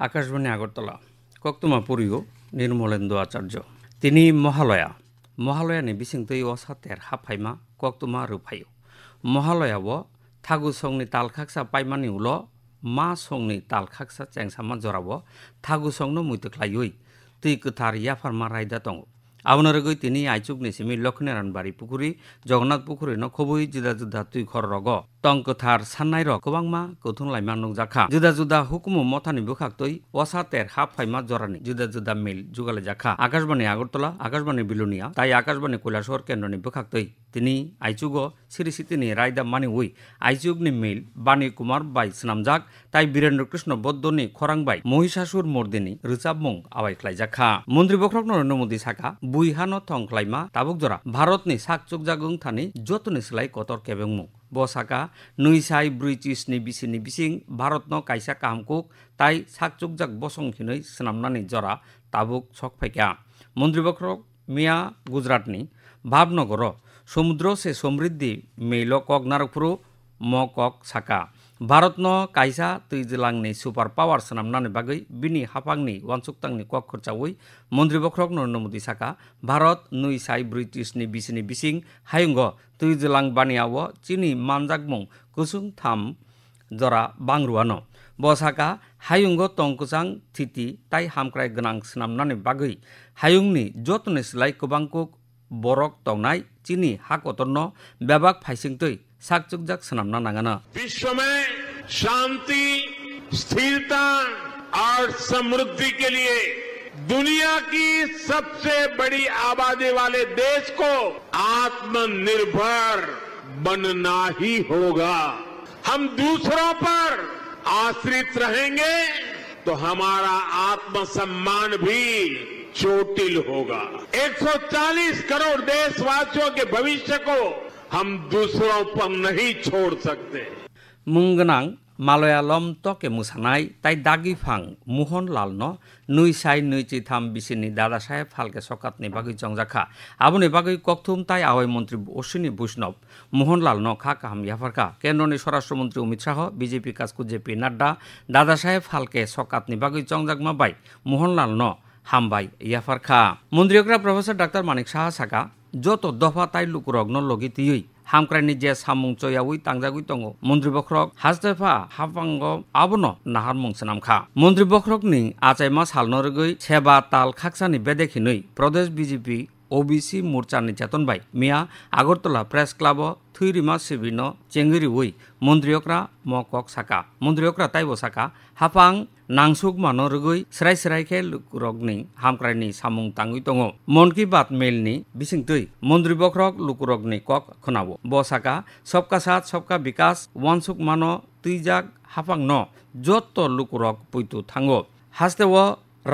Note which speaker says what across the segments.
Speaker 1: আকাশবাণী আগরতলা কক্তমা পুরীয় নির্মলেন্দু আচার্য তিনি মহালয়ানি বিসিংতই অসাতের হাফাইমা কক্তমা রুফাইও মহালয়াও থাগু সংনি তালখাকসা পাইমানি উল মা সংনি তালখাকসা চেংসাमा জরাবো থাগু সংनो মুইতख्लायै তুই কোথার ইয়াফারমা রায়দা দङ আবনারগৈ তিনি আইচুকনি সিমি লক্ষ্মীনারায়ণ বাড়ি পুকুরি জগন্নাথ পুকুরি ন খবই जुदा जुदा তুই খর রগ তং কোথার সান্নাই র গোবাংমা কৌথুংলাইমা নুকজাখা जुदा जुदा হুকুমু মথানি বুখাক্তই ওয়াসাতের হাফ ফাইমা জরানি जुदा जुदा মিল जुगाলে জাখা আকাশবাণী আগরতলা আকাশবাণী বিলুনিয়া তাই আকাশবাণী কৈলাসহর কেন্দ্রনি বুখাক্তই তিনি আইচুগ সিরিসিতিনি রায়দা মানি উই আইচুগনি মিল বাণী কুমার বাই স্নামজাক তাই বীরেন্দ্র কৃষ্ণ বদ্ধনি খরাংবাই মহিষাসুর মর্দিনী ঋচাবমুং আওয়াইখ্লাইজাখা মন্ত্রী বক্রক নরেন্দ্র মোদী সাকা বুইহানো থংখ্লাইমা তাবুকজরা ভারতনি সাকচুকজাগং থানি যতনি সিলাই কতর কেবেংমু বসাকা নুইসাই ব্রুইচিসনি বিসিনি বিসিং ভারতন কাইসা কাহামকুক তাই সাকচুকজাক বসংখিनै স্নামনানি জরা তাবুক সকফাইকা মন্ত্রী বক্রক মিয়া গুজরাটনি ভাবনগর সমুদ্র সে সমৃদ্ধি মেইল কক নারকফুরু ম কক সাকা भारतन काइसा तैजलांनि सुपार पावार सनामनानि बागै बिनि हाफांनि वानसुक्तांनि কক खरचावै मन्त्री बख्रक नरेन्द्र मोदी साका भारत नुई साई ब्रिटिशनि बिसिनि बिसिं हायुंग तैजलां बानियाव चिनि मानजाकमुं कुसुं थाम जरा बांग्रुआनो बसाका हायुंग तंकुसां थिति ताई हामक्राय गोनां सनामनानि बागै हायुंनि जतनि सिलाय गोबांकुक बरक तंनाय चिनि हाकतरन बेबाक फाइसिंतै साकचुकजाक सनामना नांगाना
Speaker 2: विश्व में शांति स्थिरता और समृद्धि के लिए दुनिया की सबसे बड़ी आबादी वाले देश को आत्मनिर्भर बनना ही होगा। हम दूसरों पर आश्रित रहेंगे तो हमारा आत्मसम्मान भी चोटिल होगा। 140 करोड़ देशवासियों के भविष्य को हम दूसरों पर नहीं छोड़ सकते।
Speaker 1: मुंगनांग मालयालम तके मुसानाय ताई दागिफां मोहन लालनो नुई साई नुई चिथाम बिसिनि दादा साहेब फालके सकातनि बागै जंजाखा आबुनि बागै कक्थुम ताई आवाय मंत्री अश्विनी वैष्णव मोहन लालनो खा काहाम याफारका केन्द्रनि स्वराष्ट्र मंत्री अमित शाह बीजेपी कासकु जेपी नड्डा दादा साहेब फालके सकातनि बागै जंजाकमा बाय मोहन लालनो हामबाय याफारखा मन्त्रीकरा प्रफेसर डाक्टर मानिक साहा साका যত দফা তাই লুকুরগ্ন লগিতিयै হামক্রাইনি যে সামুং চয়াউই তাংজাগুই দङ মন্ত্রী বক্রক হাজদেফা হাফাঙ্গ আবনো নাহার মুংসনামখা মন্ত্রী বক্রকনি আচাইমা সালনরগৈ সেবা তাল খাকসানি বেদেখিनै প্রদেশ বিজেপি ওবিসি মোর্চানি চেতনবাই মিয়া আগরতলা প্রেস ক্লাব থুইরিমা সিবিনো চেঙ্গিরি উই মন্ত্রীকরা মকক সাকা মন্ত্রীকরা তাইবো সাকা হাফাং नांसुक मानो रगै स्राय स्रायखे लुकुरगनि हामक्रायनि सामुं तांगुइ दङ मन की बात मेलनि बिसिंतै मन्त्री बख्रक लुकुरगनि कक खोनाबो बसाका सबका साथ सबका विकास वानसुक मानो तुइजाक हाफां न जत लुकुरग पुइतु थांगो हास्तेव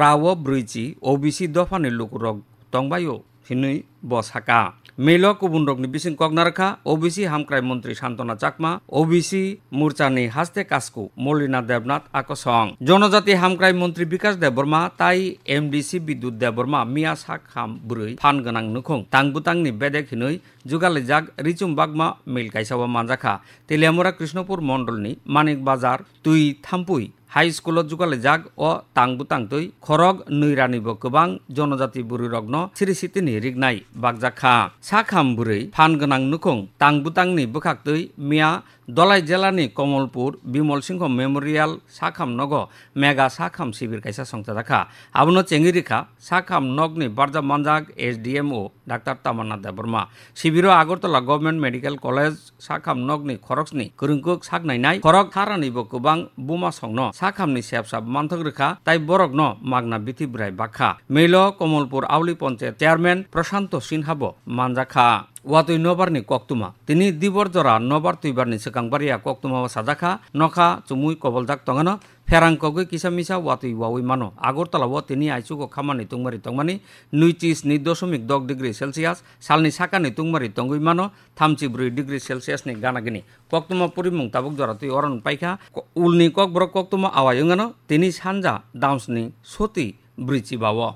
Speaker 1: राव ब्रुइचि ओबिसि दफानि लुकुरग तंबायो हिनै बसाका मेल कुबुनरगनि बिसिं कगनारखा ओबिसि हामक्राय मन्त्री शान्तना चाकमा ओबिसि मोर्चानि हास्ते कास्कु मलिना देबनाथ आकसं जनजाति हामक्राय मन्त्री विकास देबबर्मा ताई एमडीसी विद्युत देबबर्मा मिया साखाम बुरै फान गोनां नुखुं तांबुतांनि बेदेक हिनै जुगाले जाग रिचुम बागमा मेल काइसावा मानजाखा तेलियामुरा कृष्णपुर मण्डलनि मानिक बाजार तुई थाम्पुई हाई स्कुल जुगाले जाग ओ तांबुतांतै खरग नैरानिबो गोबां जनजाति बुरै रग्न सिरिसितिनि रिगनाय बागजाखा साखाम बुरै फान गोनां नुखुं तांबुतांनि बुखाक्तै मिया दलाई जिल्लानि कमलपुर बिमल सिंह मेमोरियल साखाम नग मेगा साखाम शिबिर काइसा संस्थाखा आबनो चेंगिरिखा साखाम नगनि बारजा मानजाग एसडीएमओ डाक्टर तामान्ना देबबर्मा शिबिरो आगरतला गभर्नमेंट मेडिकल कलेज साखाम नगनि खरक्सनि गोरोंकुक सागनायनाय खरक थारानिबो गोबां बुमा संनो साखामनि सेबसाब मानथग्रिखा ताई बरकनो मागना बिथि ब्राय बाखा मेल कमलपुर आवली पंचायत चेयरमैन प्रशांत सिन्हाबो मानजाखा वातुई नबारनि कक्तुमा तिनी दिबर जरा नबार तुइबारनि सेकांबारिया कक्तुमा साजाखा नखा चुमुई कबलजाक तंगानो फेरांकगै किसामिसा वातुई वाउई मानो आगरतलाव तिनी आइचुगो खामानि तुंगमारि तंगमानि 29.6 डिग्री सेलसियास सालनि साकानि तुंगमारि तंगुई मानो 34 डिग्री सेलसियासनि गानागिनि कक्तुमा पुरिमुं ताबुक जरा तुइ अरन पाइखा उलनि कक ब्रक कक्तुमा आवायंगानो तिनी सानजा दाउसनि सती ब्रिचि बावो